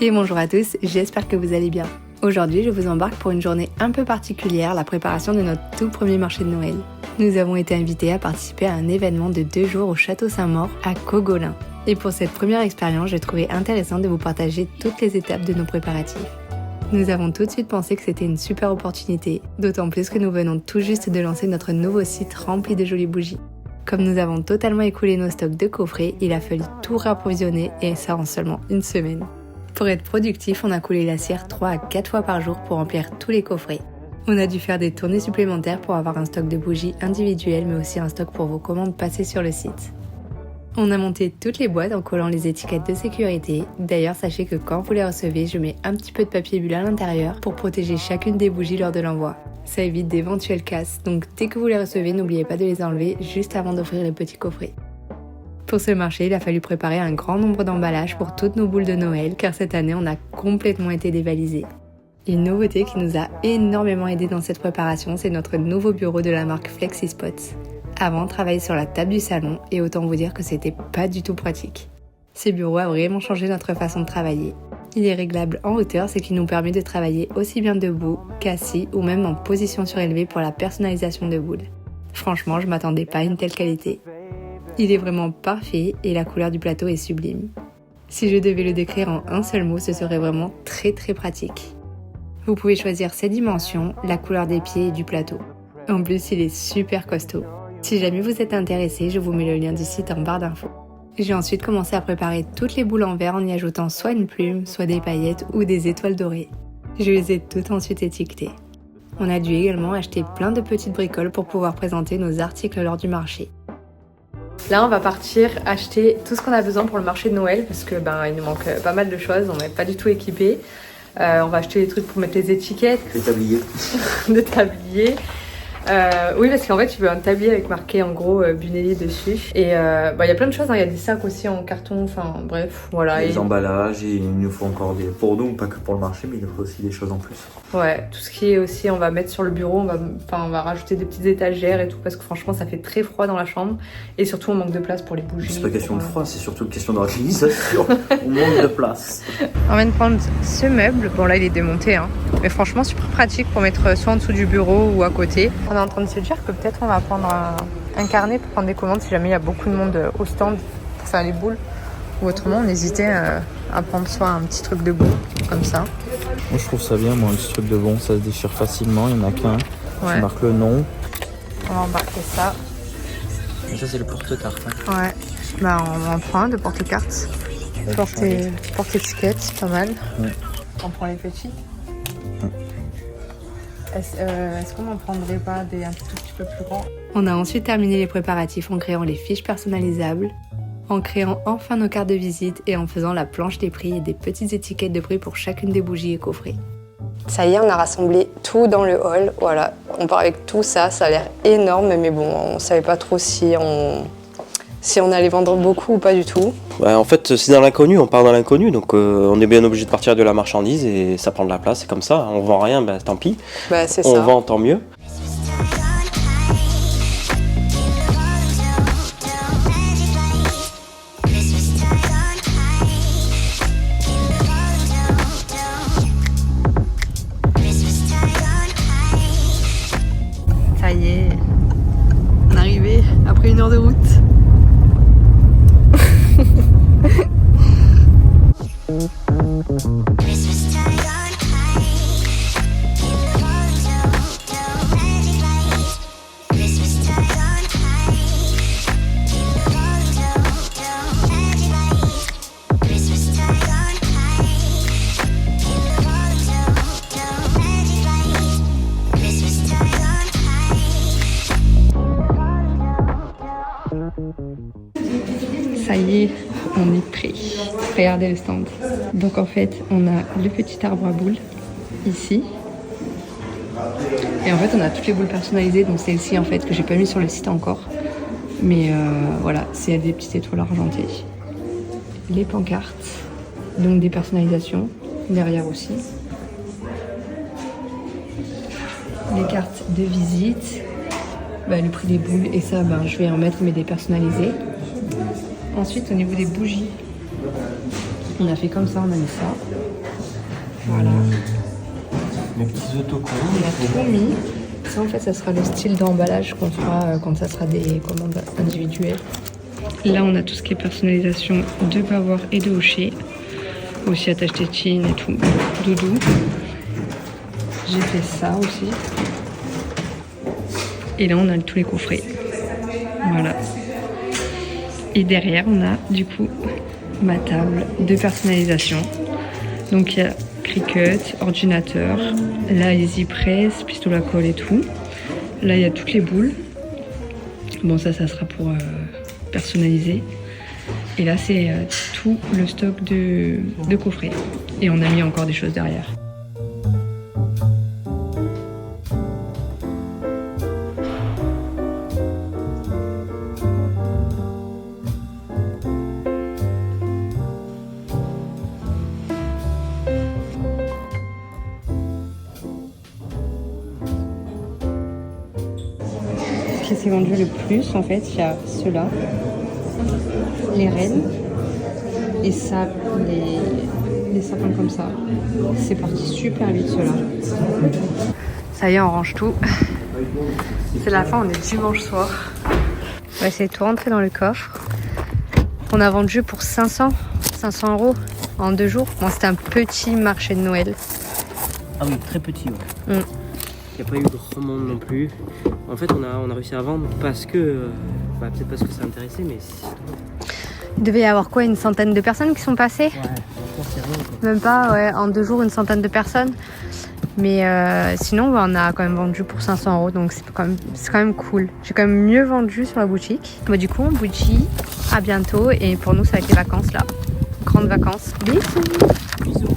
Et bonjour à tous, j'espère que vous allez bien. Aujourd'hui, je vous embarque pour une journée un peu particulière, la préparation de notre tout premier marché de Noël. Nous avons été invités à participer à un événement de 2 jours au Château Saint-Maur à Cogolin. Et pour cette première expérience, j'ai trouvé intéressant de vous partager toutes les étapes de nos préparatifs. Nous avons tout de suite pensé que c'était une super opportunité, d'autant plus que nous venons tout juste de lancer notre nouveau site rempli de jolies bougies. Comme nous avons totalement écoulé nos stocks de coffrets, il a fallu tout réapprovisionner et ça en seulement une semaine. Pour être productif, on a coulé la cire 3 à 4 fois par jour pour remplir tous les coffrets. On a dû faire des tournées supplémentaires pour avoir un stock de bougies individuelles mais aussi un stock pour vos commandes passées sur le site. On a monté toutes les boîtes en collant les étiquettes de sécurité. D'ailleurs, sachez que quand vous les recevez, je mets un petit peu de papier bulle à l'intérieur pour protéger chacune des bougies lors de l'envoi. Ça évite d'éventuelles casses, donc dès que vous les recevez, n'oubliez pas de les enlever juste avant d'ouvrir les petits coffrets. Pour ce marché, il a fallu préparer un grand nombre d'emballages pour toutes nos boules de Noël, car cette année, on a complètement été dévalisés. Une nouveauté qui nous a énormément aidé dans cette préparation, c'est notre nouveau bureau de la marque FlexiSpot. Avant, on travaillait sur la table du salon et autant vous dire que c'était pas du tout pratique. Ce bureau a vraiment changé notre façon de travailler. Il est réglable en hauteur, ce qui nous permet de travailler aussi bien debout qu'assis ou même en position surélevée pour la personnalisation de boules. Franchement, je m'attendais pas à une telle qualité. Il est vraiment parfait et la couleur du plateau est sublime. Si je devais le décrire en un seul mot, ce serait vraiment très pratique. Vous pouvez choisir ses dimensions, la couleur des pieds et du plateau. En plus, il est super costaud. Si jamais vous êtes intéressé, je vous mets le lien du site en barre d'infos. J'ai ensuite commencé à préparer toutes les boules en verre en y ajoutant soit une plume, soit des paillettes ou des étoiles dorées. Je les ai toutes ensuite étiquetées. On a dû également acheter plein de petites bricoles pour pouvoir présenter nos articles lors du marché. Là, on va partir acheter tout ce qu'on a besoin pour le marché de Noël parce que il nous manque pas mal de choses, on n'est pas du tout équipés. On va acheter des trucs pour mettre les étiquettes. Des tabliers. Des tabliers. Oui, parce qu'en fait, tu veux un tablier avec marqué en gros Bunelli dessus. Et il y a plein de choses, hein. Il y a des sacs aussi en carton, enfin bref, voilà. Des emballages, et il nous faut encore des. Pour nous, pas que pour le marché, mais il nous faut aussi des choses en plus. Ouais, tout ce qui est aussi, on va mettre sur le bureau, on va rajouter des petites étagères et tout, parce que franchement, ça fait très froid dans la chambre. Et surtout, on manque de place pour les bougies. C'est pas question de froid, c'est surtout une question d'organisation. On manque de place. On vient de prendre ce meuble. Bon, là, il est démonté, hein. Mais franchement, super pratique pour mettre soit en dessous du bureau ou à côté. On est en train de se dire que peut-être on va prendre un carnet pour prendre des commandes si jamais il y a beaucoup de monde au stand pour faire les boules. Ou autrement, on hésitait à prendre soit un petit truc de bon, comme ça. Moi, je trouve ça bien, moi, un petit truc de bon, ça se déchire facilement. Il y en a qu'un qui marque le nom. On va embarquer ça. Et ça, c'est le porte-carte. Hein. Ouais, on en prend un de porte-carte. Porte-étiquette, c'est pas mal. Ouais. On prend les petits. Est-ce qu'on n'en prendrait pas un tout petit peu plus grands? On a ensuite terminé les préparatifs en créant les fiches personnalisables, en créant enfin nos cartes de visite et en faisant la planche des prix et des petites étiquettes de prix pour chacune des bougies et coffrets. Ça y est, on a rassemblé tout dans le hall. Voilà, on part avec tout ça, ça a l'air énorme, mais bon, on savait pas trop si on allait vendre beaucoup ou pas du tout. Ouais, en fait, c'est dans l'inconnu, on part dans l'inconnu, donc on est bien obligé de partir de la marchandise et ça prend de la place, c'est comme ça. On vend rien, tant pis. C'est on ça. Vend, tant mieux. Ça y est, on est arrivé après 1 heure de route. Ça y est, on est prêt. Regardez le stand. Donc en fait, on a le petit arbre à boules ici. Et en fait, on a toutes les boules personnalisées, donc celle-ci en fait que j'ai pas mis sur le site encore. Mais voilà, c'est des petites étoiles argentées. Les pancartes, donc des personnalisations, derrière aussi. Les cartes de visite, le prix des boules, et ça, je vais en mettre mais des personnalisées. Ensuite, au niveau des bougies, On a fait comme ça, on a mis ça. Voilà. Mes petits autocollants. On a tout mis. Ça en fait ça sera le style d'emballage qu'on fera quand ça sera des commandes individuelles. Là on a tout ce qui est personnalisation de Bavoir et de Hocher. Aussi attache tétine et tout. Doudou. J'ai fait ça aussi. Et là on a tous les coffrets. Voilà. Et derrière on a du coup ma table de personnalisation. Donc il y a Cricut, ordinateur, là Easy Press, pistolet à colle et tout. Là il y a toutes les boules. Bon ça sera pour personnaliser. Et là c'est tout le stock de coffrets. Et on a mis encore des choses derrière. Ce qui s'est vendu le plus, en fait, il y a ceux-là, les rennes, et ça, les sapins comme ça. C'est parti super vite, ceux-là. Ça y est, on range tout. C'est la fin, on est dimanche soir. On va essayer de tout rentrer dans le coffre. On a vendu pour 500 € en 2 jours. Bon, c'était un petit marché de Noël. Ah oui, très petit. Ouais. Il n'y a pas eu grand monde non plus. En fait, on a réussi à vendre parce que... peut-être parce que ça intéressait, mais... Il devait y avoir quoi, une centaine de personnes qui sont passées? Ouais, c'est rien, quoi. Même pas, ouais, en 2 jours, une centaine de personnes. Mais sinon, on a quand même vendu pour 500 €, donc c'est quand même cool. J'ai quand même mieux vendu sur la boutique. Bon, du coup, on vous dit à bientôt. Et pour nous, ça va être les vacances, là. Grandes vacances. Bisous. Bisous.